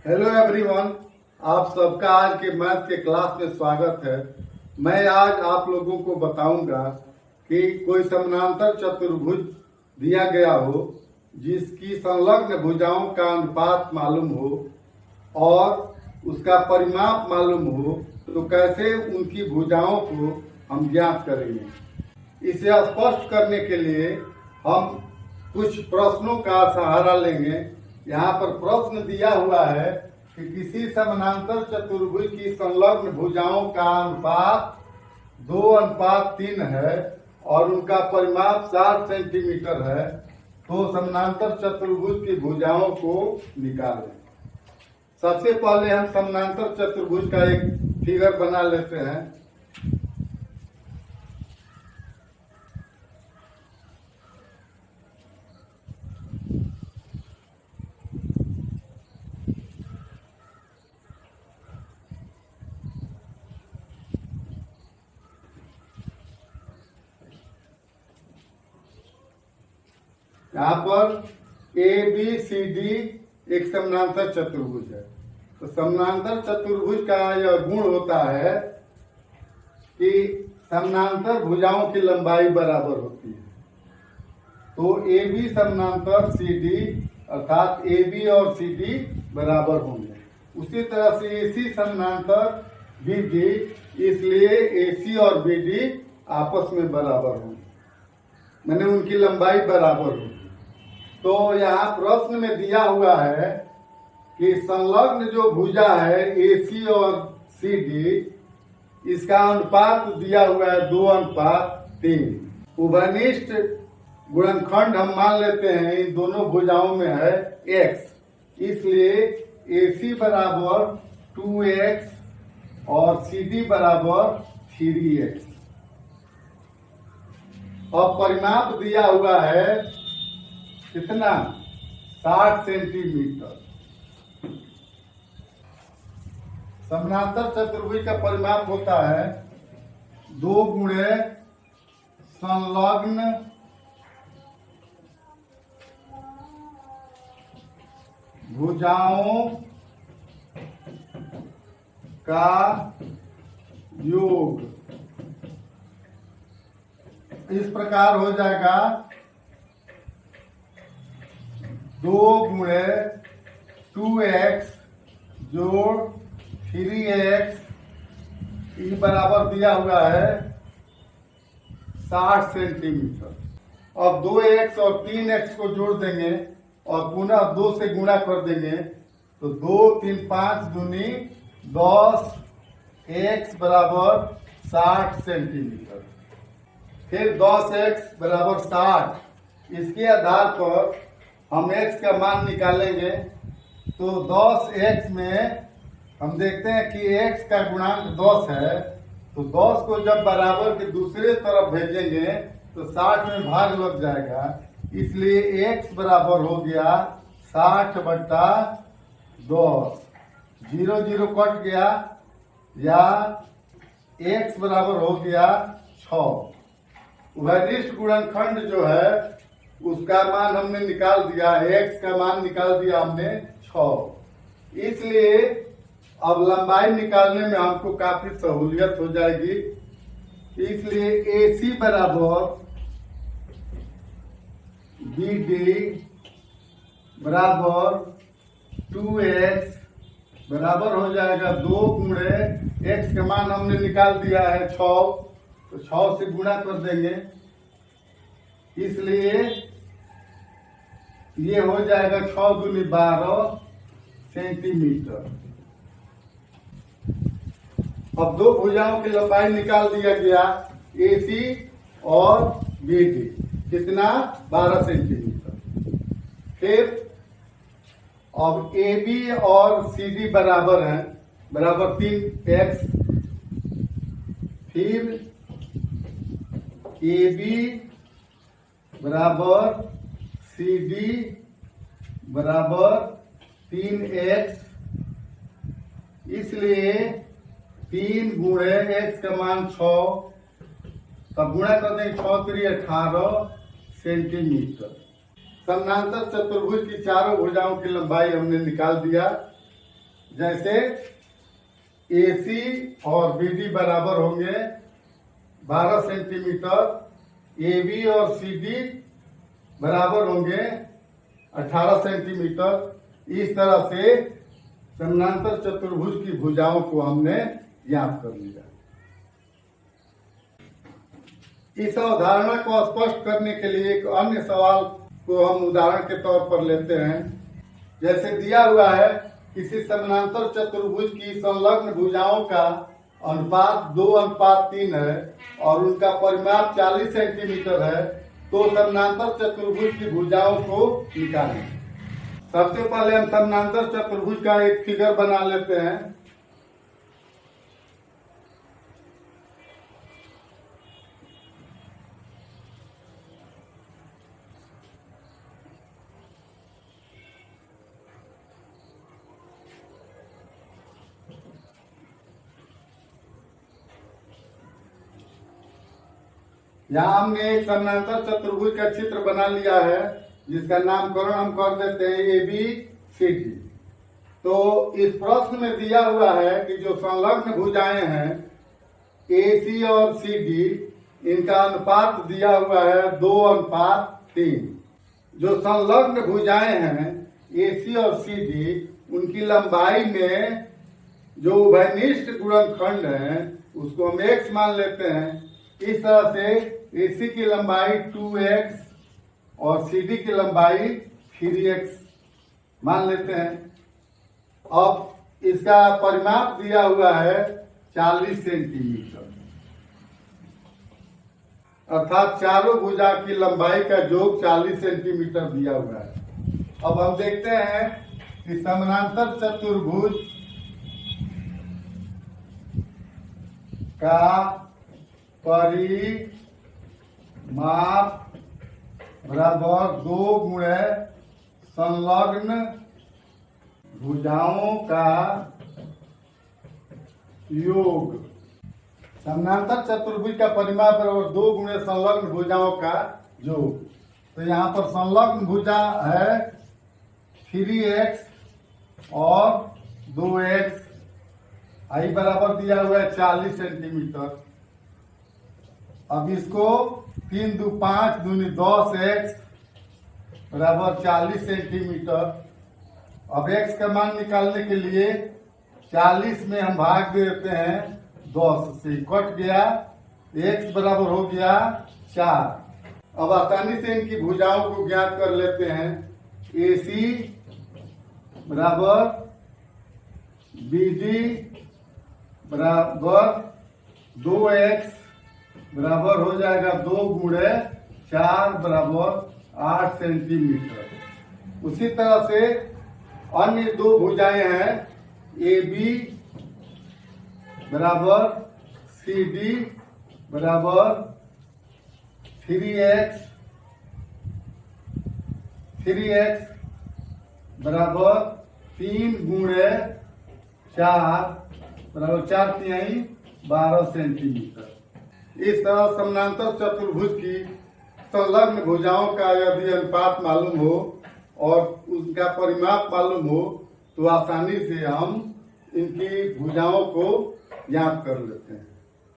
Hello everyone, आप सबका आज के मैथ के क्लास में स्वागत है। मैं आज आप लोगों को बताऊंगा कि कोई समानांतर चतुर्भुज दिया गया हो जिसकी संलग्न भुजाओं का अनुपात मालूम हो और उसका परिमाप मालूम हो तो कैसे उनकी भुजाओं को हम ज्ञात करेंगे। इसे स्पष्ट करने के लिए हम कुछ प्रश्नों का सहारा लेंगे। यहाँ पर प्रश्न दिया हुआ है कि किसी समानांतर चतुर्भुज की संलग्न भुजाओं का अनुपात 2:3 है और उनका परिमाप 60 सेंटीमीटर है, तो समानांतर चतुर्भुज की भुजाओं को निकालें। सबसे पहले हम समानांतर चतुर्भुज का एक फिगर बना लेते हैं। यहाँ पर ए बी सी डी एक समानांतर चतुर्भुज है। तो समानांतर चतुर्भुज का यह गुण होता है कि समानांतर भुजाओं की लंबाई बराबर होती है। तो ए बी समानांतर सी डी अर्थात ए बी और सी डी बराबर होंगे। उसी तरह से ए सी समानांतर बी डी, इसलिए ए सी और बी डी आपस में बराबर होंगे, मैंने उनकी लंबाई बराबर होगी। तो यहाँ प्रश्न में दिया हुआ है कि संलग्न जो भुजा है ए सी और सी डी, इसका अनुपात दिया हुआ है 2:3। उभयनिष्ठ गुणनखंड हम मान लेते हैं इन दोनों भुजाओं में है x, इसलिए ए सी बराबर 2x और सी डी बराबर 3x। और परिमाप दिया हुआ है कितना, 60 सेंटीमीटर। समानांतर चतुर्भुज का परिमाप होता है 2 गुणे संलग्न भुजाओं का योग। इस प्रकार हो जाएगा 2 गुणे 2x जोड़ 3x, ये बराबर दिया हुआ है 60 सेंटीमीटर। अब 2x और 3x को जोड़ देंगे और पुनः 2 से गुणा कर देंगे तो 2 3 5 दूनी 10, x बराबर 60 सेंटीमीटर। फिर 10x बराबर 60। इसके आधार पर हम x का मान निकालेंगे। तो 10x में हम देखते हैं कि x का गुणांक 10 है, तो 10 को जब बराबर के दूसरे तरफ भेजेंगे तो 60 में भाग लग जाएगा, इसलिए x बराबर हो गया 60/10। 0 0 कट गया या x बराबर हो गया 6। उभयनिष्ठ गुणनखंड जो है उसका मान हमने निकाल दिया, x का मान निकाल दिया हमने 6। इसलिए अब लंबाई निकालने में हमको काफी सहूलियत हो जाएगी। इसलिए ए सी बराबर बी डी बराबर 2x बराबर हो जाएगा 2 गुणे x का मान हमने निकाल दिया है 6, तो 6 से गुणा कर देंगे, इसलिए ये हो जाएगा 6 दूनी 12 सेंटीमीटर। अब 2 भुजाओं की लंबाई निकाल दिया गया, ए सी और बी डी, कितना 12 सेंटीमीटर। फिर अब ए बी और सी डी बराबर है, बराबर 3x। फिर ए बी बराबर सी डी बराबर 3x, इसलिए 3 गुणे x का मान 6, तब गुणा कर देंगे 6 3 18 सेंटीमीटर। समानांतर चतुर्भुज की चारों भुजाओं की लंबाई हमने निकाल दिया। जैसे AC और BD बराबर होंगे 12 सेंटीमीटर, AB और CD बराबर होंगे 18 सेंटीमीटर। इस तरह से समानांतर चतुर्भुज की भुजाओं को हमने ज्ञात कर लिया। इस अवधारणा को स्पष्ट करने के लिए एक अन्य सवाल को हम उदाहरण के तौर पर लेते हैं। जैसे दिया हुआ है किसी समानांतर चतुर्भुज की संलग्न भुजाओं का अनुपात 2:3 है और उनका परिमाप 40 सेंटीमीटर है, तो समानांतर चतुर्भुज की भुजाओं को निकालें। सबसे पहले हम समानांतर चतुर्भुज का एक फिगर बना लेते हैं। यहाँ हमने एक समानांतर चतुर्भुज का चित्र बना लिया है, जिसका नामकरण हम कर देते हैं ABCD। तो इस प्रश्न में दिया हुआ है कि जो संलग्न भुजाएं हैं AC और CD, इनका अनुपात दिया हुआ है 2:3। जो संलग्न भुजाएं हैं AC और CD, उनकी लंबाई में जो उभयनिष्ठ गुणनखंड है उसको हम x मान लेते हैं। इस तरह से AC की लंबाई 2x और CD की लंबाई 3x मान लेते हैं। अब इसका परिमाप दिया हुआ है 40 सेंटीमीटर, अर्थात चारों भुजा की लंबाई का योग 40 सेंटीमीटर दिया हुआ है। अब हम देखते हैं कि समानांतर चतुर्भुज का परिमाप बराबर 2 गुणे संलग्न भुजाओं का योग। समानांतर चतुर्भुज का परिमाप बराबर 2 गुणे संलग्न भुजाओं का योग। तो यहाँ पर संलग्न भुजा है 3x और 2x, आई बराबर दिया हुआ है 40 सेंटीमीटर। अब इसको 3 2 5 दूनी 10x बराबर 40 सेंटीमीटर। अब x का मान निकालने के लिए 40 में हम भाग देते हैं 10 से, कट गया, x बराबर हो गया 4। अब आसानी से इनकी भुजाओं को ज्ञात कर लेते हैं। AC बराबर BD बराबर 2x बराबर हो जाएगा 2 गुणे 4 बराबर 8 सेंटीमीटर। उसी तरह से अन्य दो भुजाएं हैं AB बराबर CD बराबर 3x बराबर 3 गुणे 4 बराबर 4 तिहाई 12 सेंटीमीटर। इस तरह समानांतर चतुर्भुज की संलग्न भुजाओं का यदि अनुपात मालूम हो और उसका परिमाप मालूम हो तो आसानी से हम इनकी भुजाओं को ज्ञात कर लेते हैं।